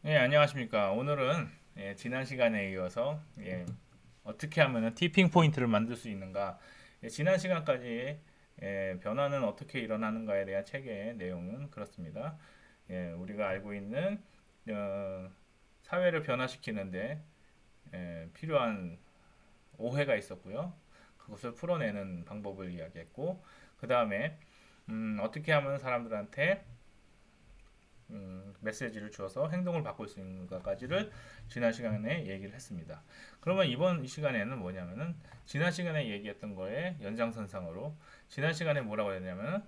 안녕하십니까. 오늘은 지난 시간에 이어서 어떻게 하면 티핑 포인트를 만들 수 있는가. 지난 시간까지 변화는 어떻게 일어나는가에 대한 책의 내용은 그렇습니다. 우리가 알고 있는 어, 사회를 변화시키는데 필요한 오해가 있었고요. 그것을 풀어내는 방법을 이야기했고, 그 다음에 어떻게 하면 사람들한테 메시지를 주어서 행동을 바꿀 수 있는가까지를 지난 시간에 얘기를 했습니다. 그러면 이번 시간에는 뭐냐면은 지난 시간에 얘기했던 거에 연장선상으로 지난 시간에 뭐라고 했냐면은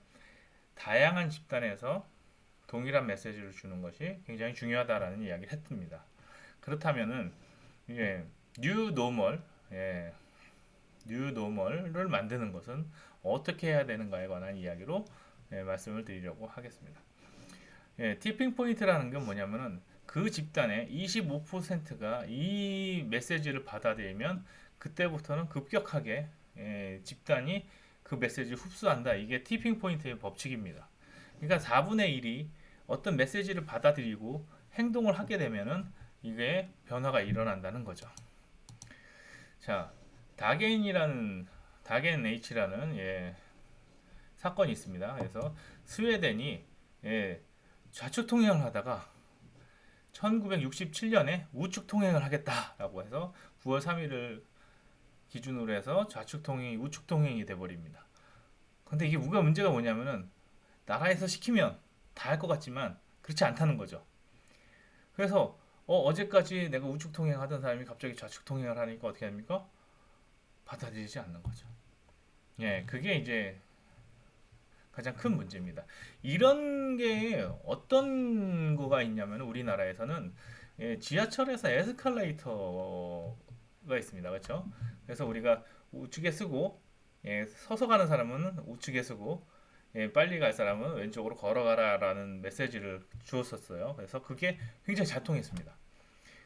다양한 집단에서 동일한 메시지를 주는 것이 굉장히 중요하다라는 이야기를 했습니다. 그렇다면은 이제 뉴 노멀, 예, 뉴 노멀을 만드는 것은 어떻게 해야 되는가에 관한 이야기로 말씀을 드리려고 하겠습니다. 티핑 포인트라는 게 뭐냐면은 그 집단의 25%가 이 메시지를 받아들이면 그때부터는 급격하게 집단이 그 메시지를 흡수한다. 이게 티핑 포인트의 법칙입니다. 그러니까 4분의 1이 어떤 메시지를 받아들이고 행동을 하게 되면은 이게 변화가 일어난다는 거죠. 자, 다겐이라는 다겐 H라는 사건이 있습니다. 그래서 스웨덴이 좌측 통행을 하다가 1967년에 우측 통행을 하겠다라고 해서 9월 3일을 기준으로 해서 좌측 통행이 우측 통행이 돼버립니다. 근데 이게 문제가 뭐냐면은 나라에서 시키면 다 할 것 같지만 그렇지 않다는 거죠. 그래서 어제까지 내가 우측 통행하던 사람이 갑자기 좌측 통행을 하니까 어떻게 합니까? 받아들이지 않는 거죠. 그게 이제 가장 큰 문제입니다. 이런 게 어떤 거가 있냐면 우리나라에서는 지하철에서 에스컬레이터가 있습니다. 그렇죠? 그래서 우리가 우측에 쓰고 서서 가는 사람은 우측에 쓰고 빨리 갈 사람은 왼쪽으로 걸어가라라는 메시지를 주었었어요. 그래서 그게 굉장히 잘 통했습니다.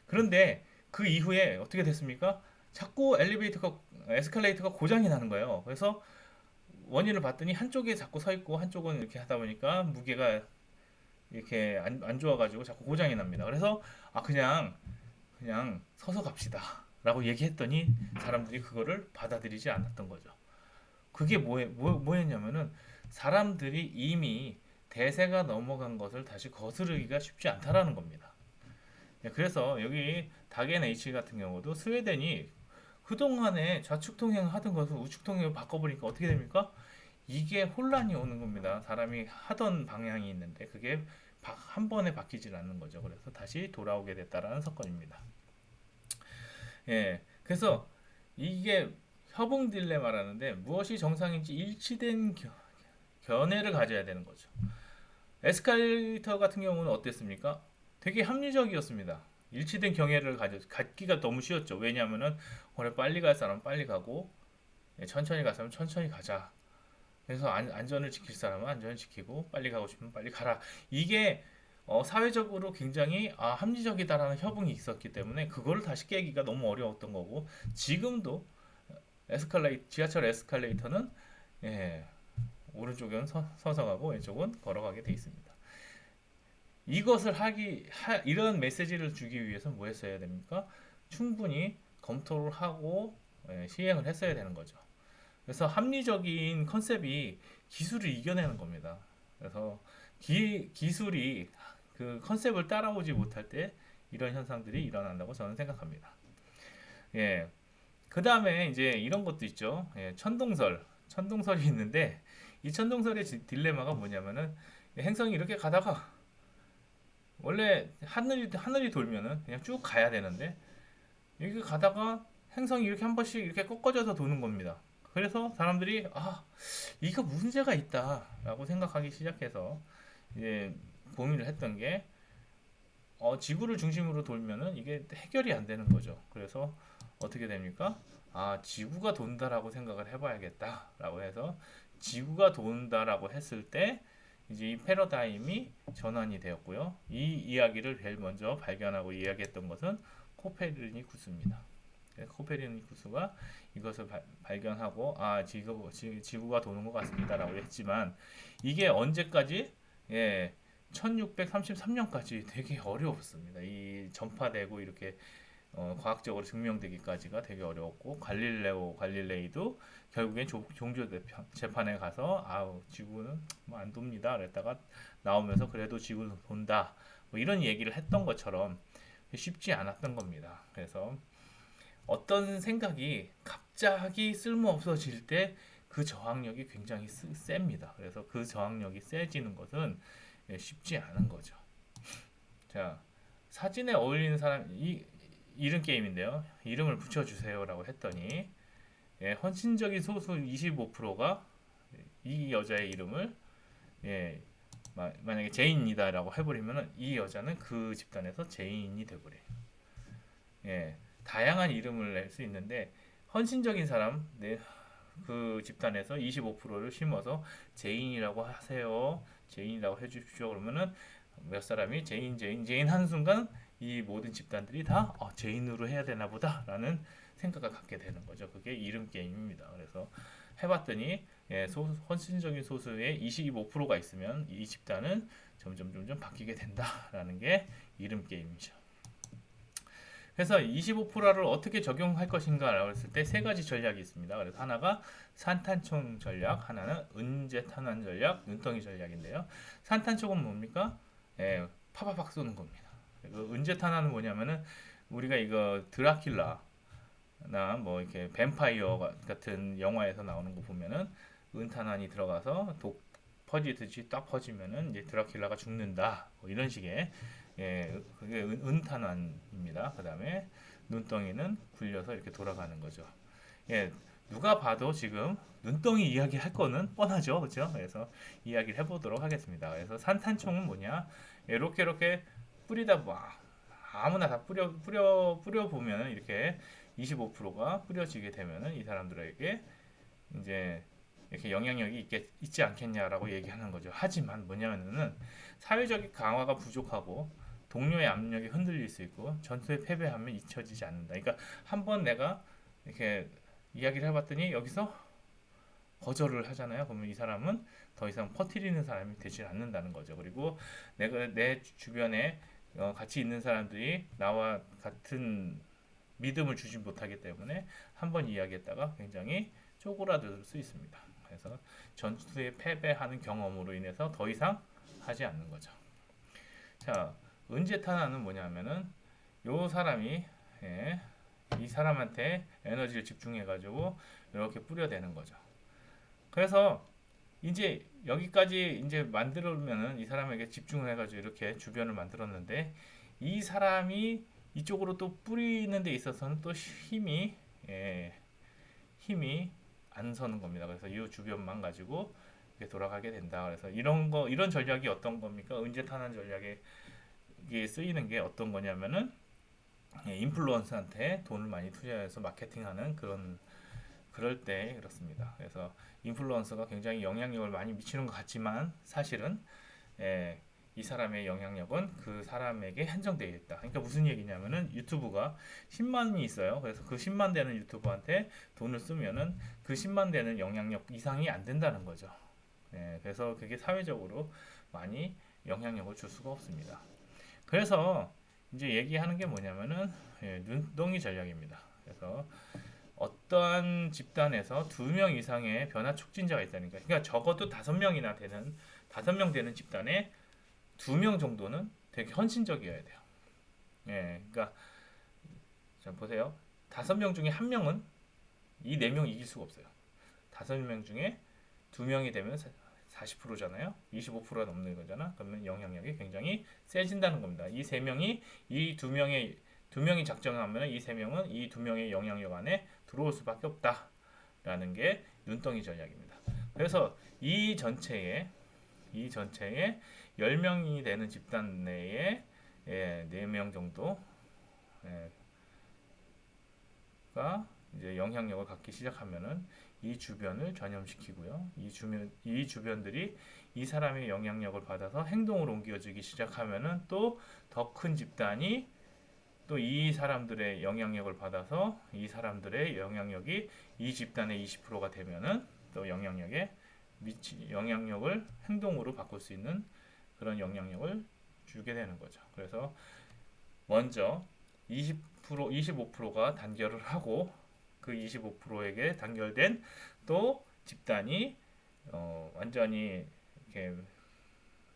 그런데 그 이후에 어떻게 됐습니까? 자꾸 에스컬레이터가 고장이 나는 거예요. 그래서 원인을 봤더니 한쪽에 자꾸 서 있고 한쪽은 이렇게 하다 보니까 무게가 이렇게 안 좋아가지고 자꾸 고장이 납니다. 그래서 그냥 서서 갑시다. 라고 얘기했더니 사람들이 그거를 받아들이지 않았던 거죠. 그게 뭐였냐면은 사람들이 이미 대세가 넘어간 것을 다시 거스르기가 쉽지 않다라는 겁니다. 그래서 여기 다겐 H 같은 경우도 스웨덴이 그동안에 좌측 통행하던 것을 우측 통행으로 바꿔보니까 어떻게 됩니까? 이게 혼란이 오는 겁니다. 사람이 하던 방향이 있는데 그게 한 번에 바뀌질 않는 거죠. 그래서 다시 돌아오게 됐다라는 사건입니다. 그래서 이게 협응 딜레마라는데 무엇이 정상인지 일치된 견해를 가져야 되는 거죠. 에스컬레이터 같은 경우는 어땠습니까? 되게 합리적이었습니다. 일치된 경계를 갖기가 너무 쉬웠죠. 왜냐하면은 오늘 빨리 갈 사람은 빨리 가고 천천히 갈 사람은 천천히 가자. 그래서 안전을 지킬 사람은 안전을 지키고 빨리 가고 싶으면 빨리 가라. 이게 사회적으로 굉장히 합리적이다라는 협응이 있었기 때문에 그거를 다시 깨기가 너무 어려웠던 거고 지금도 지하철 에스컬레이터는 예, 오른쪽은 서서 가고 왼쪽은 걸어가게 돼 있습니다. 이런 메시지를 주기 위해서 뭐 했어야 됩니까? 충분히 검토를 하고 시행을 했어야 되는 거죠. 그래서 합리적인 컨셉이 기술을 이겨내는 겁니다. 그래서 기술이 그 컨셉을 따라오지 못할 때 이런 현상들이 일어난다고 저는 생각합니다. 예. 그 다음에 이제 이런 것도 있죠. 천동설이 있는데 이 천동설의 딜레마가 뭐냐면은 행성이 이렇게 가다가 원래 하늘이 돌면은 그냥 쭉 가야 되는데 이렇게 가다가 행성이 이렇게 한 번씩 이렇게 꺾어져서 도는 겁니다. 그래서 사람들이 이거 문제가 있다라고 생각하기 시작해서 이제 고민을 했던 게 지구를 중심으로 돌면은 이게 해결이 안 되는 거죠. 그래서 어떻게 됩니까? 지구가 돈다라고 생각을 해봐야겠다라고 해서 지구가 돈다라고 했을 때 이제 이 패러다임이 전환이 되었고요. 이 이야기를 제일 먼저 발견하고 이야기했던 것은 코페르니쿠스입니다. 코페르니쿠스가 이것을 발견하고 지구가 도는 것 같습니다라고 했지만 이게 언제까지 예, 1633년까지 되게 어려웠습니다. 이 전파되고 이렇게 과학적으로 증명되기까지가 되게 어려웠고, 갈릴레이도 결국엔 종교 재판에 가서 아우 지구는 뭐 안 돕니다 그랬다가 나오면서 그래도 지구는 돈다 뭐 이런 얘기를 했던 것처럼 쉽지 않았던 겁니다. 그래서 어떤 생각이 갑자기 쓸모없어질 때 그 저항력이 굉장히 셉니다. 그래서 그 저항력이 세지는 것은 쉽지 않은 거죠. 자, 사진에 어울리는 사람, 이름 게임인데요. 이름을 붙여주세요라고 했더니 헌신적인 소수 25%가 이 여자의 이름을 만약에 제인이다라고 해버리면 이 여자는 그 집단에서 제인이 돼버려요. 다양한 이름을 낼 수 있는데 헌신적인 사람, 그 집단에서 25%를 심어서 제인이라고 하세요. 제인이라고 해주십시오. 그러면은 몇 사람이 제인 하는 순간 이 모든 집단들이 다 제인으로 해야 되나 보다라는 생각을 갖게 되는 거죠. 그게 이름 게임입니다. 그래서 해봤더니 헌신적인 소수의 25%가 있으면 이 집단은 점점 바뀌게 된다라는 게 이름 게임이죠. 그래서 25%를 어떻게 적용할 것인가라고 했을 때 세 가지 전략이 있습니다. 그래서 하나가 산탄총 전략, 하나는 은재 탄환 전략, 눈덩이 전략인데요. 산탄총은 뭡니까? 파파박 쏘는 겁니다. 그 은재 탄환은 뭐냐면은 우리가 이거 드라큘라나 뭐 이렇게 뱀파이어 같은 영화에서 나오는 거 보면은 은탄환이 들어가서 독 퍼지듯이 딱 퍼지면은 이제 드라큘라가 죽는다. 뭐 이런 식의 그게 은탄환입니다. 그 다음에 눈덩이는 굴려서 이렇게 돌아가는 거죠. 누가 봐도 지금 눈덩이 이야기 할 거는 뻔하죠, 그렇죠? 그래서 이야기를 해보도록 하겠습니다. 그래서 산탄총은 뭐냐? 이렇게 뿌리다 아무나 다 뿌려 보면은 이렇게 25%가 뿌려지게 되면은 이 사람들에게 이제 이렇게 영향력이 있지 않겠냐라고 얘기하는 거죠. 하지만 뭐냐면은 사회적 강화가 부족하고 동료의 압력이 흔들릴 수 있고 전투에 패배하면 잊혀지지 않는다. 그러니까 한번 내가 이렇게 이야기를 해봤더니 여기서 거절을 하잖아요. 그러면 이 사람은 더 이상 퍼뜨리는 사람이 되지 않는다는 거죠. 그리고 내 주변에 같이 있는 사람들이 나와 같은 믿음을 주지 못하기 때문에 한번 이야기했다가 굉장히 쪼그라들 수 있습니다. 그래서 전투에 패배하는 경험으로 인해서 더 이상 하지 않는 거죠. 자, 은재탄환은 뭐냐면은 요 사람이 이 사람한테 에너지를 집중해가지고 이렇게 뿌려대는 거죠. 그래서 이제 여기까지 이제 만들면은 이 사람에게 집중을 해가지고 이렇게 주변을 만들었는데 이 사람이 이쪽으로 또 뿌리는 데 있어서는 또 힘이 안 서는 겁니다. 그래서 이 주변만 가지고 이렇게 돌아가게 된다. 그래서 이런 전략이 어떤 겁니까? 은재탄환 전략에 쓰이는 게 어떤 거냐면은 인플루언서한테 돈을 많이 투자해서 마케팅하는 그럴 때 그렇습니다. 그래서 인플루언서가 굉장히 영향력을 많이 미치는 것 같지만 사실은 이 사람의 영향력은 그 사람에게 한정되어 있다. 그러니까 무슨 얘기냐면은 유튜브가 10만이 있어요. 그래서 그 10만 되는 유튜버한테 돈을 쓰면은 그 10만 되는 영향력 이상이 안 된다는 거죠. 그래서 그게 사회적으로 많이 영향력을 줄 수가 없습니다. 그래서 이제 얘기하는 게 뭐냐면은 눈덩이 전략입니다. 그래서 어떠한 집단에서 2명 이상의 변화 촉진자가 있다니까. 그러니까 적어도 5명 되는 집단에 2명 정도는 되게 헌신적이어야 돼요. 그러니까 자 보세요. 5명 중에 1명은 이 4명 이길 수가 없어요. 5명 중에 2명이 되면 40%잖아요. 25%가 넘는 거잖아. 그러면 영향력이 굉장히 세진다는 겁니다. 이 3명이 이 2명이 작정하면 이 3명은 이 2명의 영향력 안에 들어올 수밖에 없다라는 게 눈덩이 전략입니다. 그래서 이 전체에 10명이 되는 집단 내에 4명 정도가 이제 영향력을 갖기 시작하면은 이 주변을 전염시키고요. 이 주변들이 이 사람의 영향력을 받아서 행동으로 옮겨지기 시작하면은 또 더 큰 집단이 또 이 사람들의 영향력을 받아서 이 사람들의 영향력이 이 집단의 20%가 되면은 또 영향력을 행동으로 바꿀 수 있는 그런 영향력을 주게 되는 거죠. 그래서 먼저 20%, 25%가 단결을 하고 그 25%에게 단결된 또 집단이 완전히 이렇게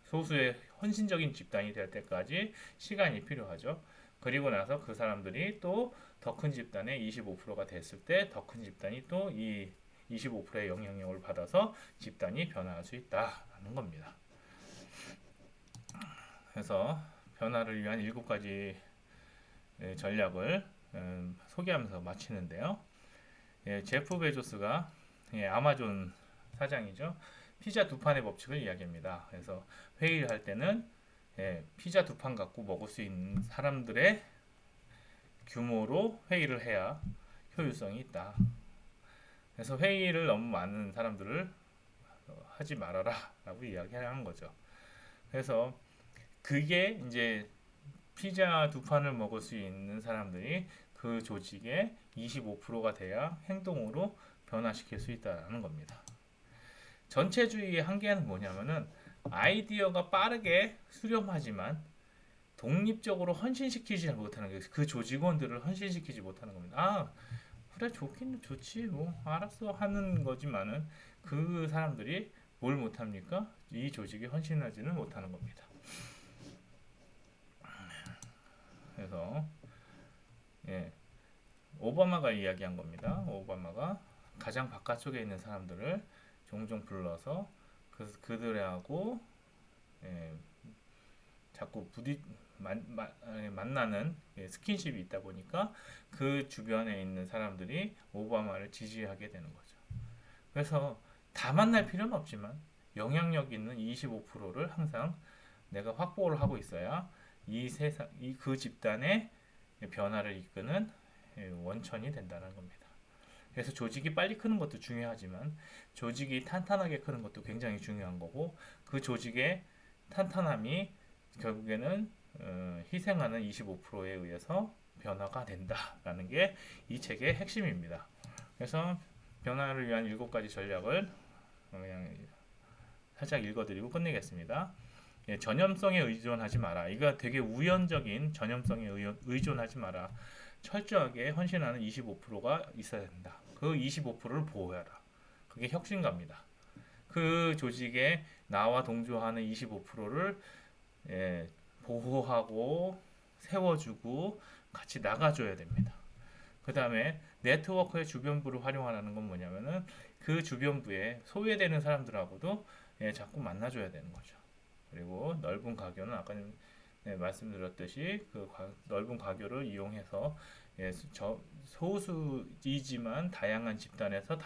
소수의 헌신적인 집단이 될 때까지 시간이 필요하죠. 그리고 나서 그 사람들이 또 더 큰 집단의 25%가 됐을 때 더 큰 집단이 또 이 25%의 영향력을 받아서 집단이 변화할 수 있다라는 겁니다. 그래서 변화를 위한 7가지 전략을 소개하면서 마치는데요. 제프 베조스가 아마존 사장이죠. 피자 두 판의 법칙을 이야기합니다. 그래서 회의를 할 때는 피자 두 판 갖고 먹을 수 있는 사람들의 규모로 회의를 해야 효율성이 있다. 그래서 회의를 너무 많은 사람들을 하지 말아라 라고 이야기하는 거죠. 그래서 그게 이제 피자 두 판을 먹을 수 있는 사람들이 그 조직의 25%가 돼야 행동으로 변화시킬 수 있다는 겁니다. 전체주의의 한계는 뭐냐면은 아이디어가 빠르게 수렴하지만 독립적으로 헌신시키지 못하는 게 그 조직원들을 헌신시키지 못하는 겁니다. 아, 그래 좋긴 좋지 뭐 알았어 하는 거지만은 그 사람들이 뭘 못합니까? 이 조직에 헌신하지는 못하는 겁니다. 그래서 오바마가 이야기한 겁니다. 오바마가 가장 바깥쪽에 있는 사람들을 종종 불러서 그들하고 자꾸 만나는 스킨십이 있다 보니까 그 주변에 있는 사람들이 오바마를 지지하게 되는 거죠. 그래서 다 만날 필요는 없지만 영향력 있는 25%를 항상 내가 확보를 하고 있어야 그 집단의 변화를 이끄는 원천이 된다는 겁니다. 그래서 조직이 빨리 크는 것도 중요하지만 조직이 탄탄하게 크는 것도 굉장히 중요한 거고 그 조직의 탄탄함이 결국에는 희생하는 25%에 의해서 변화가 된다라는 게 이 책의 핵심입니다. 그래서 변화를 위한 7가지 전략을 그냥 살짝 읽어드리고 끝내겠습니다. 전염성에 의존하지 마라. 이거 되게 우연적인 전염성에 의존하지 마라. 철저하게 헌신하는 25%가 있어야 된다. 그 25%를 보호해라. 그게 혁신가입니다. 그 조직에 나와 동조하는 25%를 보호하고 세워주고 같이 나가줘야 됩니다. 그 다음에 네트워크의 주변부를 활용하라는 건 뭐냐면은 그 주변부에 소외되는 사람들하고도 자꾸 만나줘야 되는 거죠. 그리고 넓은 가교는 아까 말씀드렸듯이 그 넓은 가교를 이용해서 소수이지만 다양한 집단에서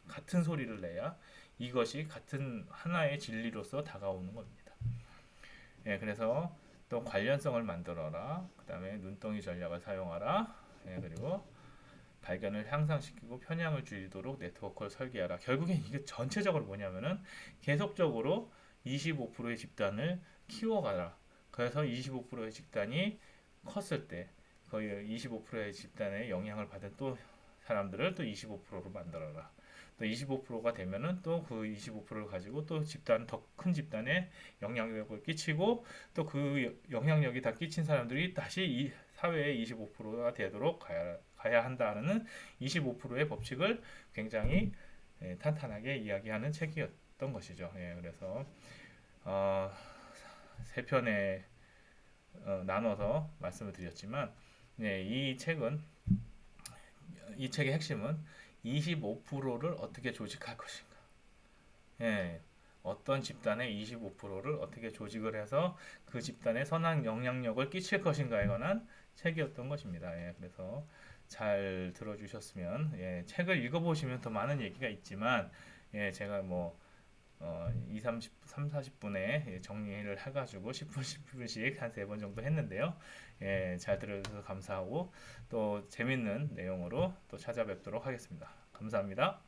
같은 소리를 내야 이것이 같은 하나의 진리로서 다가오는 겁니다. 그래서 또 관련성을 만들어라. 그 다음에 눈덩이 전략을 사용하라. 그리고 발견을 향상시키고 편향을 줄이도록 네트워크를 설계하라. 결국엔 이게 전체적으로 뭐냐면은 계속적으로 25%의 집단을 키워가라. 그래서 25%의 집단이 컸을 때 거의 25%의 집단의 영향을 받은 또 사람들을 또 25%로 만들어라. 또 25%가 되면은 또 그 25%를 가지고 또 더 큰 집단에 영향력을 끼치고 또 그 영향력이 다 끼친 사람들이 다시 이 사회의 25%가 되도록 가야 한다는 25%의 법칙을 굉장히 탄탄하게 이야기하는 책이었던 것이죠. 그래서 세 편에 나눠서 말씀을 드렸지만 이 책의 핵심은 25%를 어떻게 조직할 것인가. 어떤 집단의 25%를 어떻게 조직을 해서 그 집단에 선한 영향력을 끼칠 것인가에 관한 책이었던 것입니다. 그래서 잘 들어주셨으면 책을 읽어보시면 더 많은 얘기가 있지만 제가 뭐 3, 40분에 정리를 해가지고 10분, 10분씩 한 3번 정도 했는데요. 잘 들어주셔서 감사하고 또 재밌는 내용으로 또 찾아뵙도록 하겠습니다. 감사합니다.